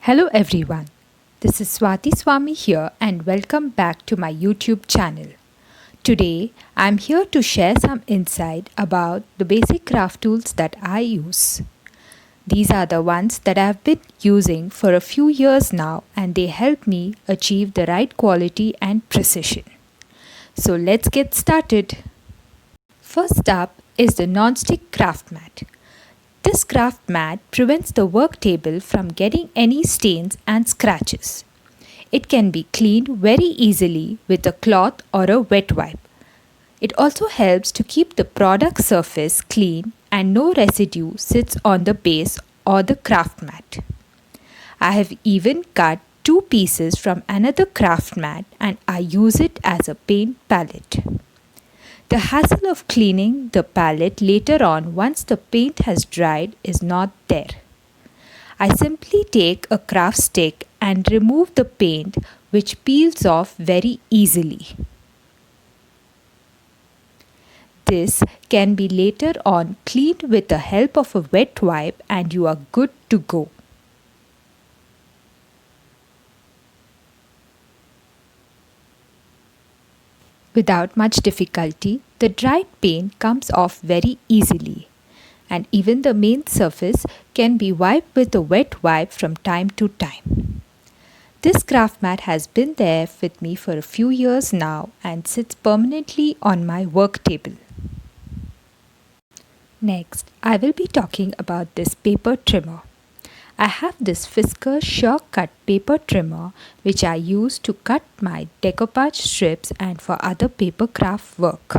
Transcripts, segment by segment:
Hello everyone, this is Swati Swami here and welcome back to my YouTube channel. Today I'm here to share some insight about the basic craft tools that I use. These are the ones that I've been using for a few years now and they help me achieve the right quality and precision. So let's get started. First up is the non-stick craft mat. This craft mat prevents the work table from getting any stains and scratches. It can be cleaned very easily with a cloth or a wet wipe. It also helps to keep the product surface clean and no residue sits on the base or the craft mat. I have even cut two pieces from another craft mat and I use it as a paint palette. The hassle of cleaning the palette later on once the paint has dried is not there. I simply take a craft stick and remove the paint which peels off very easily. This can be later on cleaned with the help of a wet wipe and you are good to go. Without much difficulty, the dried paint comes off very easily, and even the main surface can be wiped with a wet wipe from time to time. This craft mat has been there with me for a few years now and sits permanently on my work table. Next, I will be talking about this paper trimmer. I have this Fisker Sure Cut paper trimmer which I use to cut my decoupage strips and for other paper craft work.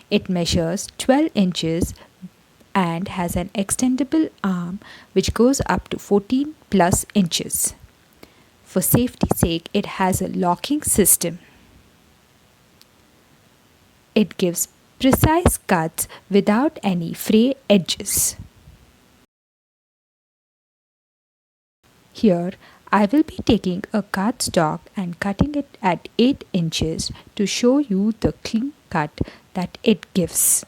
It measures 12 inches and has an extendable arm which goes up to 14 plus inches. For safety's sake, it has a locking system. It gives precise cuts without any fray edges. Here, I will be taking a cardstock and cutting it at 8 inches to show you the clean cut that it gives.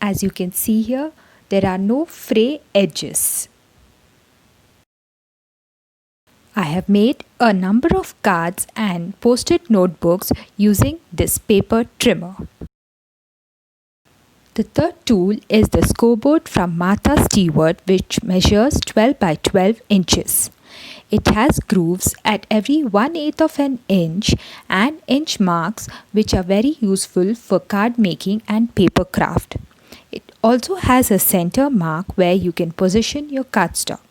As you can see here, there are no fray edges. I have made a number of cards and post-it notebooks using this paper trimmer. The third tool is the scoreboard from Martha Stewart which measures 12 by 12 inches. It has grooves at every 1/8 of an inch and inch marks which are very useful for card making and paper craft. It also has a center mark where you can position your cardstock.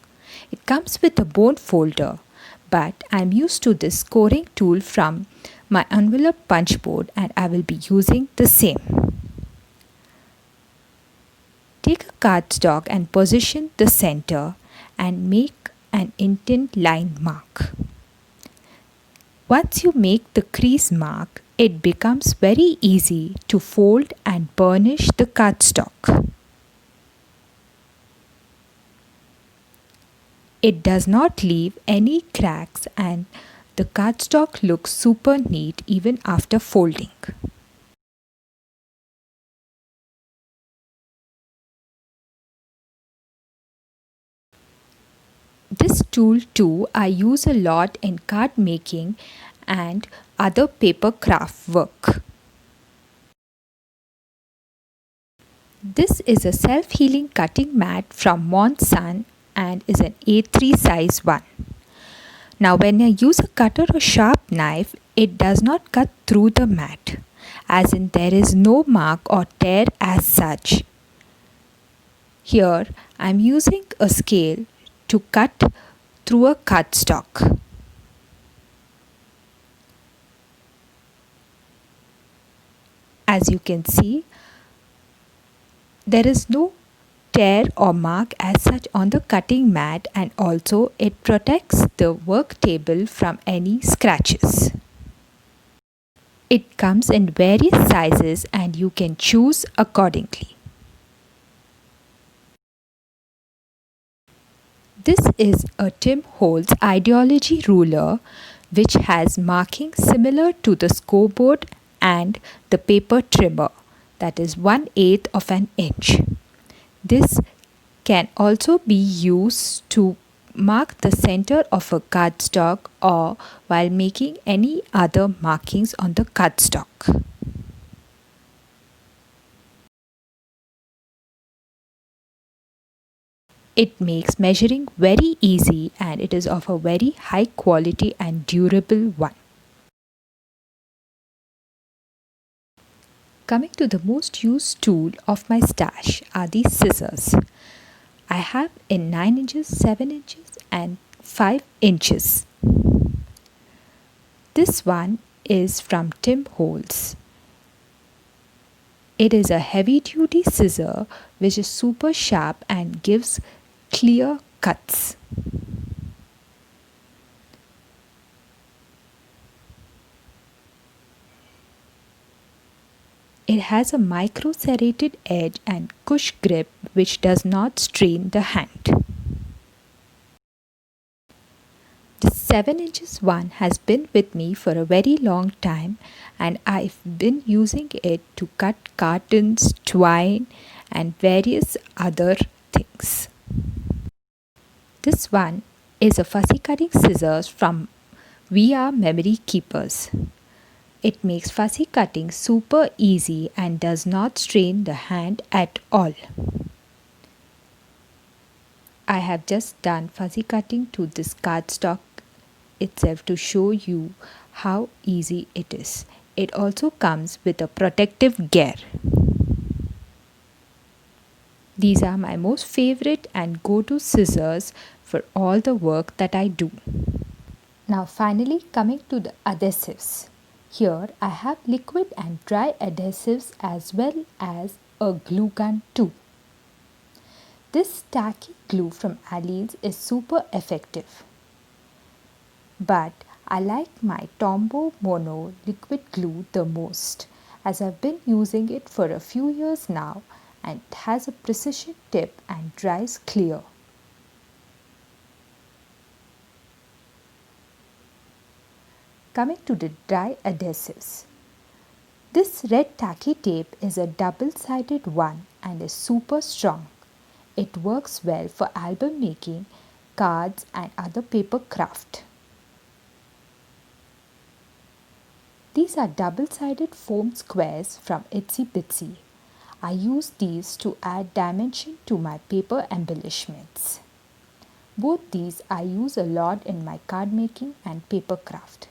It comes with a bone folder, but I'm used to this scoring tool from my envelope punch board and I will be using the same. Take a cardstock and position the center and make an indent line mark. Once you make the crease mark, it becomes very easy to fold and burnish the cardstock. It does not leave any cracks and the cardstock looks super neat even after folding. This tool too I use a lot in card making and other paper craft work. This is a self-healing cutting mat from Monsun and is an A3 size one. Now when I use a cutter or sharp knife, it does not cut through the mat, as in there is no mark or tear as such. Here I am using a scale to cut through a cardstock. As you can see, there is no tear or mark as such on the cutting mat and also it protects the work table from any scratches. It comes in various sizes and you can choose accordingly. This is a Tim Holtz Ideology ruler which has markings similar to the scoreboard and the paper trimmer, that is 1/8 of an inch. This can also be used to mark the center of a cardstock or while making any other markings on the cardstock. It makes measuring very easy and it is of a very high quality and durable one. Coming to the most used tool of my stash are these scissors. I have in 9 inches, 7 inches and 5 inches. This one is from Tim Holtz. It is a heavy duty scissor which is super sharp and gives clear cuts. It has a micro serrated edge and cush grip which does not strain the hand. The 7 inches one has been with me for a very long time and I've been using it to cut cartons, twine and various other things. This one is a fussy cutting scissors from We Are Memory Keepers. It makes fussy cutting super easy and does not strain the hand at all. I have just done fussy cutting to this cardstock itself to show you how easy it is. It also comes with a protective gear. These are my most favorite and go-to scissors for all the work that I do. Now finally coming to the adhesives. Here I have liquid and dry adhesives as well as a glue gun too. This tacky glue from Aleene's is super effective. But I like my Tombow Mono liquid glue the most as I've been using it for a few years now and it has a precision tip and dries clear. Coming to the dry adhesives. This red tacky tape is a double-sided one and is super strong. It works well for album making, cards and other paper craft. These are double-sided foam squares from Itsy Bitsy. I use these to add dimension to my paper embellishments. Both these I use a lot in my card making and paper craft.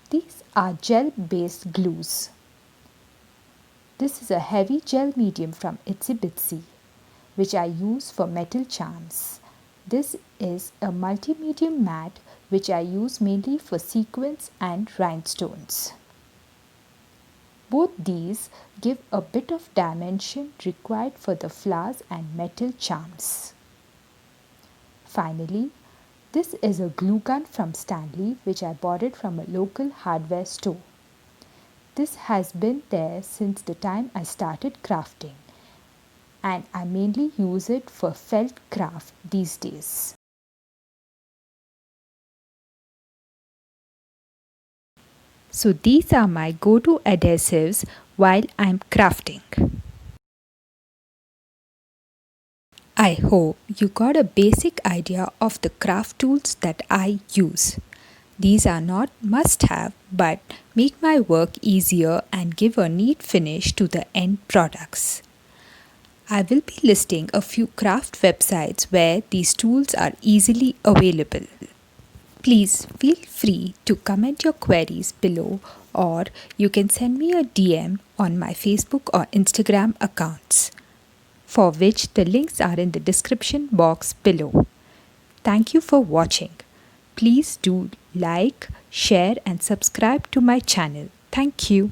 These are gel-based glues. This is a heavy gel medium from Itsy Bitsy, which I use for metal charms. This is a multi-medium mat which I use mainly for sequins and rhinestones. Both these give a bit of dimension required for the flowers and metal charms. Finally, this is a glue gun from Stanley which I bought it from a local hardware store. This has been there since the time I started crafting and I mainly use it for felt craft these days. So these are my go-to adhesives while I'm crafting. I hope you got a basic idea of the craft tools that I use. These are not must-have but make my work easier and give a neat finish to the end products. I will be listing a few craft websites where these tools are easily available. Please feel free to comment your queries below or you can send me a DM on my Facebook or Instagram accounts, for which the links are in the description box below. Thank you for watching. Please do like, share and subscribe to my channel. Thank you.